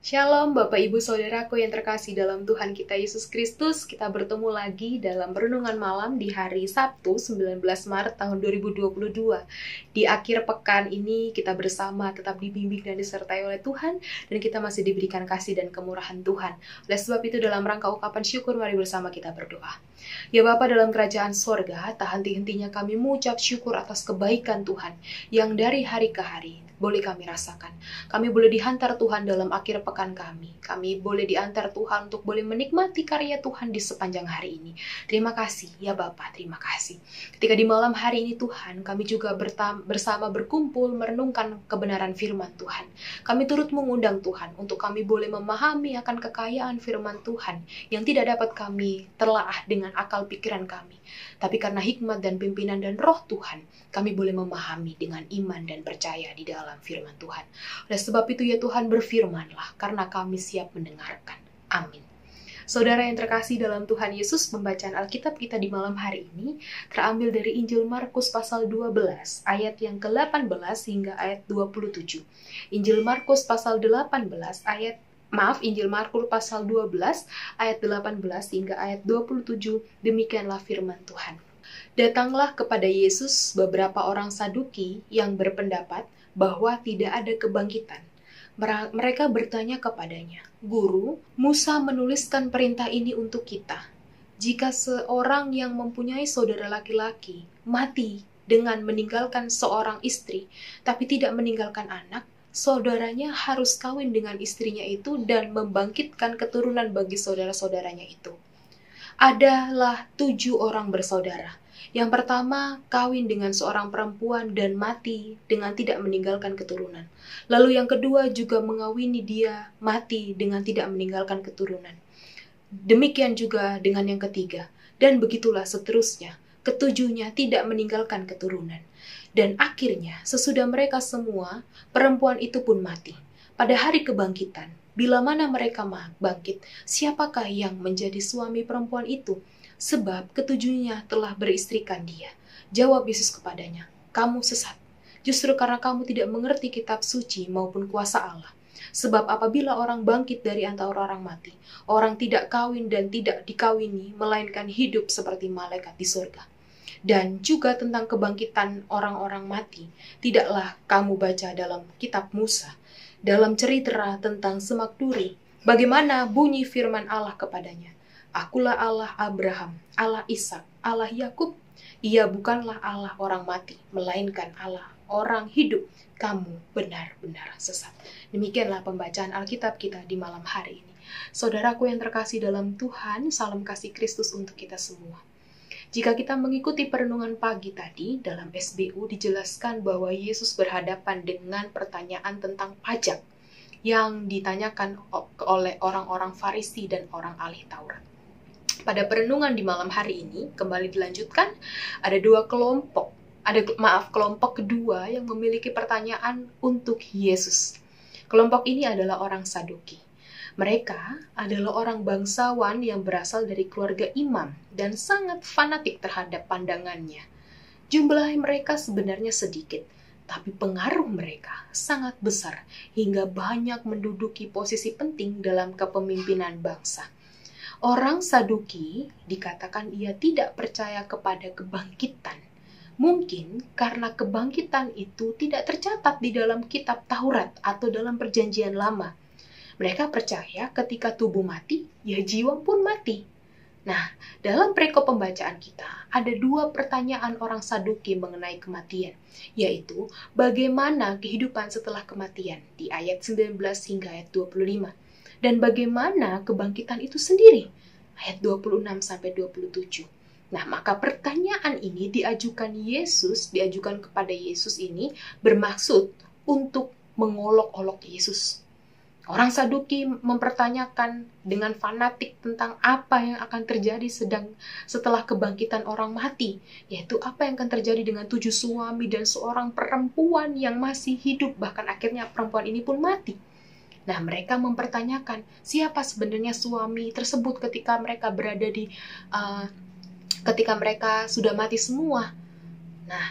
Shalom Bapak Ibu Saudaraku yang terkasih dalam Tuhan kita Yesus Kristus. Kita bertemu lagi dalam renungan malam di hari Sabtu 19 Maret tahun 2022. Di akhir pekan ini kita bersama tetap dibimbing dan disertai oleh Tuhan, dan kita masih diberikan kasih dan kemurahan Tuhan. Oleh sebab itu dalam rangka ucapan syukur, mari bersama kita berdoa. Ya Bapa dalam kerajaan sorga, tak henti-hentinya kami mengucap syukur atas kebaikan Tuhan yang dari hari ke hari boleh kami rasakan. Kami boleh dihantar Tuhan dalam akhir pekan kami. Kami boleh diantar Tuhan untuk boleh menikmati karya Tuhan di sepanjang hari ini. Terima kasih ya Bapa, terima kasih. Ketika di malam hari ini Tuhan, kami juga bersama berkumpul merenungkan kebenaran firman Tuhan. Kami turut mengundang Tuhan untuk kami boleh memahami akan kekayaan firman Tuhan yang tidak dapat kami telaah dengan akal pikiran kami. Tapi karena hikmat dan pimpinan dan roh Tuhan, kami boleh memahami dengan iman dan percaya di dalam firman Tuhan. Oleh sebab itu ya Tuhan, berfirmanlah, karena kami siap mendengarkan. Amin. Saudara yang terkasih dalam Tuhan Yesus, pembacaan Alkitab kita di malam hari ini terambil dari Injil Markus pasal 12, ayat yang ke-18 hingga ayat 27. Injil Markus pasal 18 Injil Markus pasal 12 ayat 18 hingga ayat 27, demikianlah firman Tuhan. Datanglah kepada Yesus beberapa orang Saduki yang berpendapat bahwa tidak ada kebangkitan. Mereka bertanya kepadanya, "Guru, Musa menuliskan perintah ini untuk kita. Jika seorang yang mempunyai saudara laki-laki mati dengan meninggalkan seorang istri, tapi tidak meninggalkan anak, saudaranya harus kawin dengan istrinya itu dan membangkitkan keturunan bagi saudara-saudaranya itu." Adalah 7 orang bersaudara. Yang pertama, kawin dengan seorang perempuan dan mati dengan tidak meninggalkan keturunan. Lalu yang kedua juga mengawini dia, mati dengan tidak meninggalkan keturunan. Demikian juga dengan yang ketiga. Dan begitulah seterusnya. Ketujuhnya tidak meninggalkan keturunan. Dan akhirnya, sesudah mereka semua, perempuan itu pun mati. Pada hari kebangkitan, bila mana mereka bangkit, siapakah yang menjadi suami perempuan itu? Sebab ketujuhnya telah beristrikan dia. Jawab Yesus kepadanya, "Kamu sesat, justru karena kamu tidak mengerti kitab suci maupun kuasa Allah. Sebab apabila orang bangkit dari antara orang mati, orang tidak kawin dan tidak dikawini, melainkan hidup seperti malaikat di surga. Dan juga tentang kebangkitan orang-orang mati, tidaklah kamu baca dalam kitab Musa, dalam cerita tentang semak duri, bagaimana bunyi firman Allah kepadanya, 'Akulah Allah Abraham, Allah Ishak, Allah Yakub.' Ia bukanlah Allah orang mati, melainkan Allah orang hidup. Kamu benar-benar sesat." Demikianlah pembacaan Alkitab kita di malam hari ini. Saudaraku yang terkasih dalam Tuhan, salam kasih Kristus untuk kita semua. Jika kita mengikuti perenungan pagi tadi, dalam SBU dijelaskan bahwa Yesus berhadapan dengan pertanyaan tentang pajak yang ditanyakan oleh orang-orang Farisi dan orang ahli Taurat. Pada perenungan di malam hari ini, kembali dilanjutkan, ada kelompok kedua yang memiliki pertanyaan untuk Yesus. Kelompok ini adalah orang Saduki. Mereka adalah orang bangsawan yang berasal dari keluarga imam dan sangat fanatik terhadap pandangannya. Jumlah mereka sebenarnya sedikit, tapi pengaruh mereka sangat besar hingga banyak menduduki posisi penting dalam kepemimpinan bangsa. Orang Saduki dikatakan ia tidak percaya kepada kebangkitan. Mungkin karena kebangkitan itu tidak tercatat di dalam kitab Taurat atau dalam perjanjian lama. Mereka percaya ketika tubuh mati, ya jiwa pun mati. Nah, dalam perikop pembacaan kita, ada 2 pertanyaan orang Saduki mengenai kematian, yaitu bagaimana kehidupan setelah kematian di ayat 19 hingga ayat 25. Dan bagaimana kebangkitan itu sendiri, ayat 26-27. Nah, maka pertanyaan ini diajukan kepada Yesus ini bermaksud untuk mengolok-olok Yesus. Orang Saduki mempertanyakan dengan fanatik tentang apa yang akan terjadi setelah kebangkitan orang mati, yaitu apa yang akan terjadi dengan 7 suami dan seorang perempuan yang masih hidup, bahkan akhirnya perempuan ini pun mati. Nah, mereka mempertanyakan siapa sebenarnya suami tersebut ketika mereka ketika mereka sudah mati semua. Nah,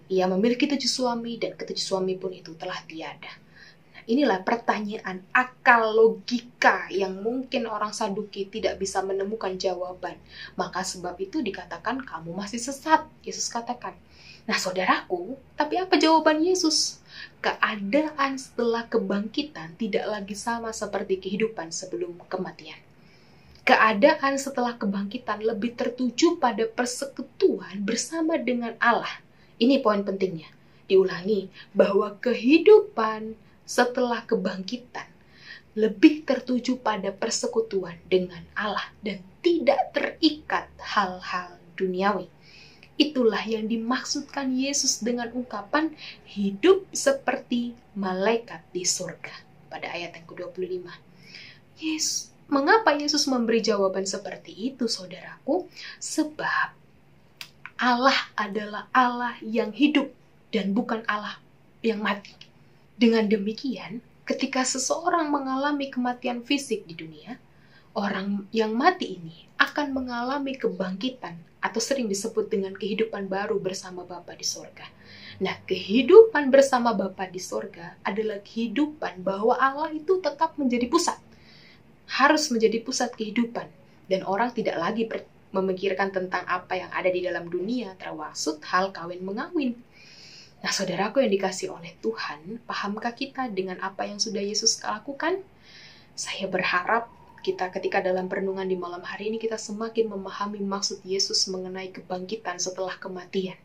ia memiliki 7 suami dan ke-7 suami pun itu telah tiada. Nah, Inilah pertanyaan akal logika yang mungkin orang Saduki tidak bisa menemukan jawaban. Maka sebab itu dikatakan kamu masih sesat, Yesus katakan. Nah saudaraku, tapi apa jawaban Yesus? Keadaan setelah kebangkitan tidak lagi sama seperti kehidupan sebelum kematian. Keadaan setelah kebangkitan lebih tertuju pada persekutuan bersama dengan Allah. Ini poin pentingnya. Diulangi, bahwa kehidupan setelah kebangkitan lebih tertuju pada persekutuan dengan Allah dan tidak terikat hal-hal duniawi. Itulah yang dimaksudkan Yesus dengan ungkapan hidup seperti malaikat di surga pada ayat yang ke-25. Mengapa Yesus memberi jawaban seperti itu, saudaraku? Sebab Allah adalah Allah yang hidup dan bukan Allah yang mati. Dengan demikian, ketika seseorang mengalami kematian fisik di dunia, orang yang mati ini akan mengalami kebangkitan atau sering disebut dengan kehidupan baru bersama Bapa di sorga. Nah, kehidupan bersama Bapa di sorga adalah kehidupan bahwa Allah itu tetap menjadi pusat. Harus menjadi pusat kehidupan. Dan orang tidak lagi memikirkan tentang apa yang ada di dalam dunia, termasuk hal kawin mengawin. Nah, saudaraku yang dikasih oleh Tuhan, pahamkah kita dengan apa yang sudah Yesus lakukan? Saya berharap kita ketika dalam perenungan di malam hari ini kita semakin memahami maksud Yesus mengenai kebangkitan setelah kematian.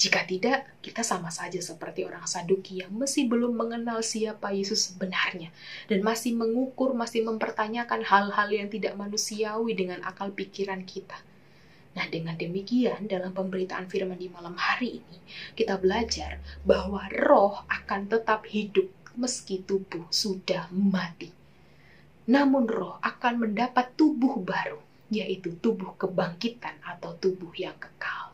Jika tidak, kita sama saja seperti orang Saduki yang masih belum mengenal siapa Yesus sebenarnya dan masih mengukur, masih mempertanyakan hal-hal yang tidak manusiawi dengan akal pikiran kita. Nah, dengan demikian dalam pemberitaan firman di malam hari ini, kita belajar bahwa roh akan tetap hidup meski tubuh sudah mati. Namun roh akan mendapat tubuh baru, yaitu tubuh kebangkitan atau tubuh yang kekal.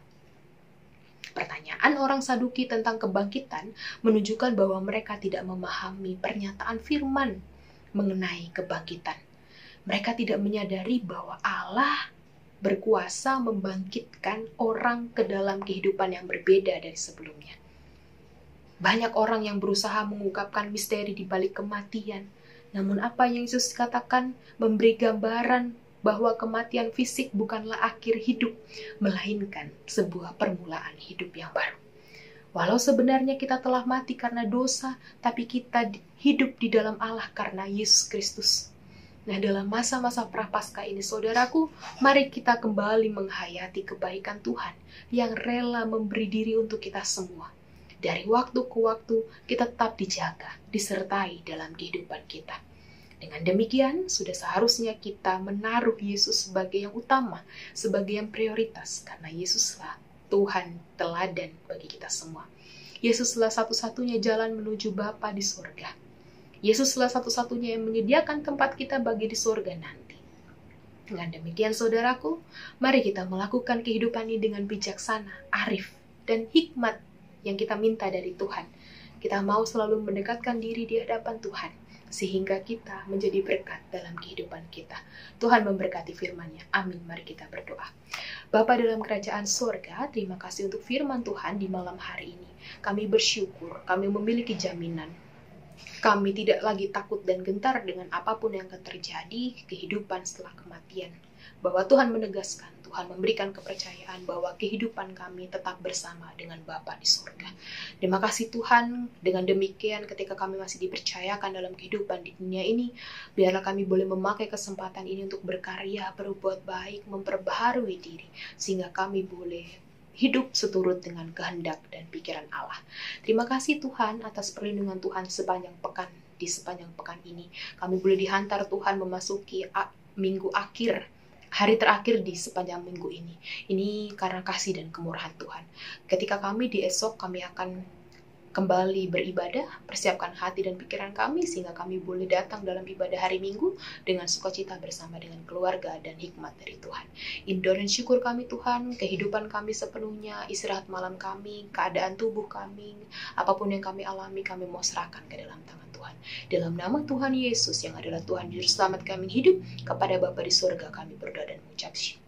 Pertanyaan orang Saduki tentang kebangkitan menunjukkan bahwa mereka tidak memahami pernyataan firman mengenai kebangkitan. Mereka tidak menyadari bahwa Allah berkuasa membangkitkan orang ke dalam kehidupan yang berbeda dari sebelumnya. Banyak orang yang berusaha mengungkapkan misteri di balik kematian. Namun apa yang Yesus katakan memberi gambaran bahwa kematian fisik bukanlah akhir hidup, melainkan sebuah permulaan hidup yang baru. Walau sebenarnya kita telah mati karena dosa, tapi kita hidup di dalam Allah karena Yesus Kristus. Nah, dalam masa-masa prapaskah ini, saudaraku, mari kita kembali menghayati kebaikan Tuhan yang rela memberi diri untuk kita semua. Dari waktu ke waktu, kita tetap dijaga, disertai dalam kehidupan kita. Dengan demikian, sudah seharusnya kita menaruh Yesus sebagai yang utama, sebagai yang prioritas, karena Yesuslah Tuhan teladan bagi kita semua. Yesuslah satu-satunya jalan menuju Bapa di surga. Yesuslah satu-satunya yang menyediakan tempat kita bagi di surga nanti. Dengan demikian saudaraku, mari kita melakukan kehidupan ini dengan bijaksana, arif, dan hikmat yang kita minta dari Tuhan. Kita mau selalu mendekatkan diri di hadapan Tuhan, sehingga kita menjadi berkat dalam kehidupan kita. Tuhan memberkati firman-Nya. Amin. Mari kita berdoa. Bapa dalam kerajaan surga, terima kasih untuk firman Tuhan di malam hari ini. Kami bersyukur, kami memiliki jaminan. Kami tidak lagi takut dan gentar dengan apapun yang akan terjadi kehidupan setelah kematian. Bahwa Tuhan menegaskan, Tuhan memberikan kepercayaan bahwa kehidupan kami tetap bersama dengan Bapa di surga. Terima kasih Tuhan, dengan demikian ketika kami masih dipercayakan dalam kehidupan di dunia ini, biarlah kami boleh memakai kesempatan ini untuk berkarya, berbuat baik, memperbaharui diri, sehingga kami boleh hidup seturut dengan kehendak dan pikiran Allah. Terima kasih Tuhan atas perlindungan Tuhan sepanjang pekan. Di sepanjang pekan ini kami boleh dihantar Tuhan memasuki minggu akhir, hari terakhir di sepanjang minggu ini. Ini karena kasih dan kemurahan Tuhan. Ketika kami di esok, kami akan kembali beribadah, persiapkan hati dan pikiran kami sehingga kami boleh datang dalam ibadah hari Minggu dengan sukacita bersama dengan keluarga dan hikmat dari Tuhan. Indor dan syukur kami Tuhan, kehidupan kami sepenuhnya, istirahat malam kami, keadaan tubuh kami, apapun yang kami alami, kami mau serahkan ke dalam tangan Tuhan. Dalam nama Tuhan Yesus yang adalah Tuhan Juru Selamat kami hidup, kepada Bapa di surga kami berdoa dan mengucap syukur.